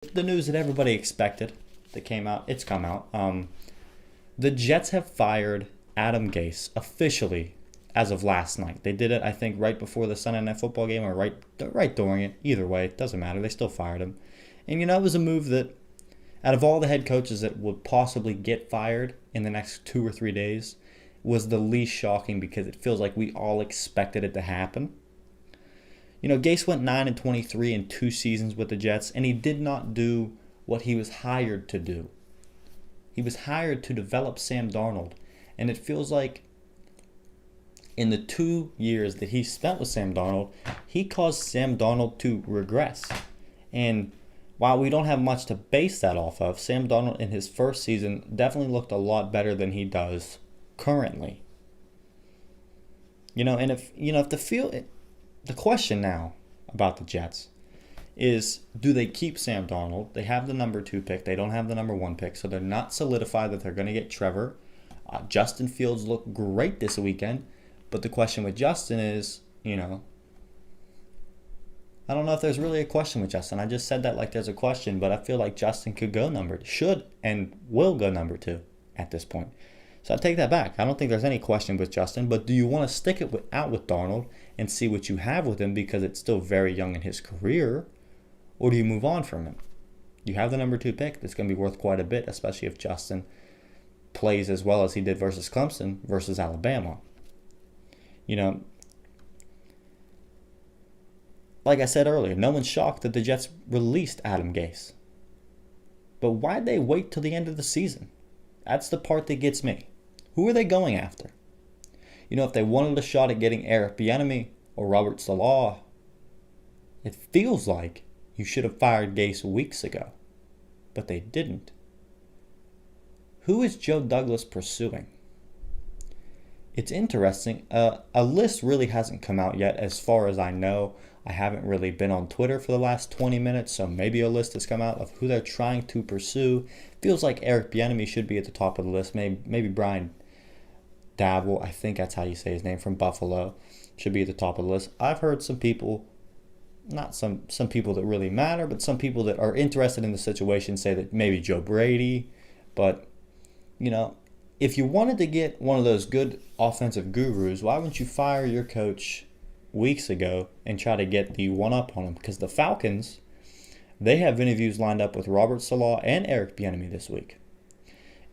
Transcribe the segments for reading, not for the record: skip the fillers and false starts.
The news that everybody expected that came out, it's come out. The Jets have fired Adam Gase officially as of last night. They did it, I think, right before the Sunday Night Football game or right during it. Either way, it doesn't matter. They still fired him. And, it was a move that, out of all the head coaches that would possibly get fired in the next 2 or 3 days, was the least shocking because it feels like we all expected it to happen. Gase went 9-23 in 2 seasons with the Jets, and he did not do what he was hired to do. He was hired to develop Sam Darnold, and it feels like in the 2 years that he spent with Sam Darnold, he caused Sam Darnold to regress. And while we don't have much to base that off of, Sam Darnold in his first season definitely looked a lot better than he does currently. And if the question now about the Jets is, do they keep Sam Darnold? They have the number 2 pick. They don't have the number 1 pick, so they're not solidified that they're going to get Trevor. Justin Fields looked great this weekend, but the question with Justin is, I don't know if there's really a question with Justin. I just said that like there's a question, but I feel like Justin should and will go number 2 at this point. So I take that back. I don't think there's any question with Justin, but do you want to stick it out with Darnold and see what you have with him because it's still very young in his career, or do you move on from him? You have the number 2 pick that's going to be worth quite a bit, especially if Justin plays as well as he did versus Clemson versus Alabama. Like I said earlier, no one's shocked that the Jets released Adam Gase. But why'd they wait till the end of the season? That's the part that gets me. Who are they going after? If they wanted a shot at getting Eric Bieniemy or Robert Saleh, it feels like you should have fired Gase weeks ago. But they didn't. Who is Joe Douglas pursuing? It's interesting. A list really hasn't come out yet as far as I know. I haven't really been on Twitter for the last 20 minutes, so maybe a list has come out of who they're trying to pursue. Feels like Eric Bieniemy should be at the top of the list. Maybe Brian Dabble, I think that's how you say his name, from Buffalo, should be at the top of the list. I've heard some people, not some people that really matter, but some people that are interested in the situation say that maybe Joe Brady. But, if you wanted to get one of those good offensive gurus, why wouldn't you fire your coach weeks ago and try to get the one-up on him? Because the Falcons, they have interviews lined up with Robert Saleh and Eric Bieniemy this week.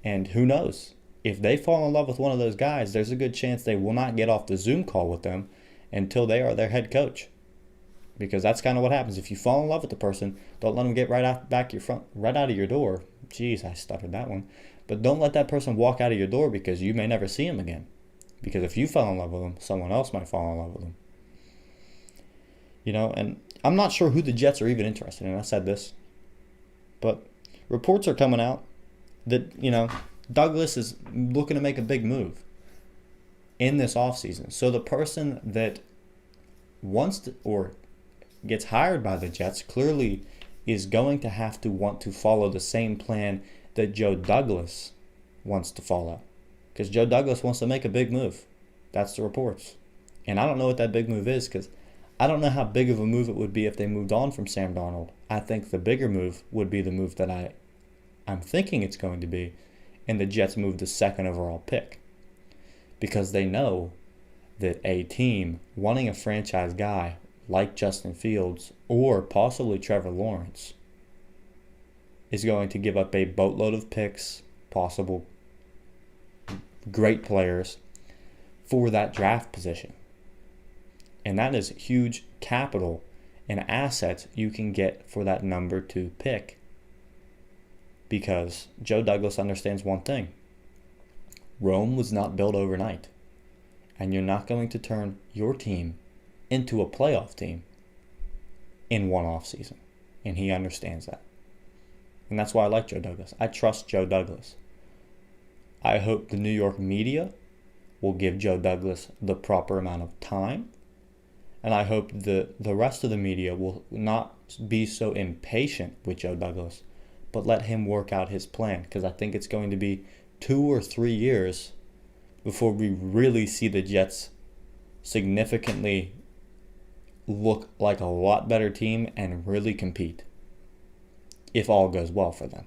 And who knows? If they fall in love with one of those guys, there's a good chance they will not get off the Zoom call with them until they are their head coach. Because that's kind of what happens. If you fall in love with the person, don't let them get right out of your door. Jeez, I stuttered that one. But don't let that person walk out of your door because you may never see him again. Because if you fell in love with him, someone else might fall in love with him. And I'm not sure who the Jets are even interested in. I said this. But reports are coming out that, Douglas is looking to make a big move in this offseason. So the person that wants to or gets hired by the Jets clearly is going to have to want to follow the same plan that Joe Douglas wants to follow. Because Joe Douglas wants to make a big move. That's the reports. And I don't know what that big move is because I don't know how big of a move it would be if they moved on from Sam Darnold. I think the bigger move would be the move that I'm thinking it's going to be, and the Jets move the 2nd overall pick. Because they know that a team wanting a franchise guy like Justin Fields or possibly Trevor Lawrence is going to give up a boatload of picks, possible great players, for that draft position. And that is huge capital and assets you can get for that number 2 pick. Because Joe Douglas understands one thing. Rome was not built overnight. And you're not going to turn your team into a playoff team in one offseason. And he understands that. And that's why I like Joe Douglas. I trust Joe Douglas. I hope the New York media will give Joe Douglas the proper amount of time. And I hope the rest of the media will not be so impatient with Joe Douglas, but let him work out his plan. Because I think it's going to be 2 or 3 years before we really see the Jets significantly look like a lot better team and really compete. if all goes well for them.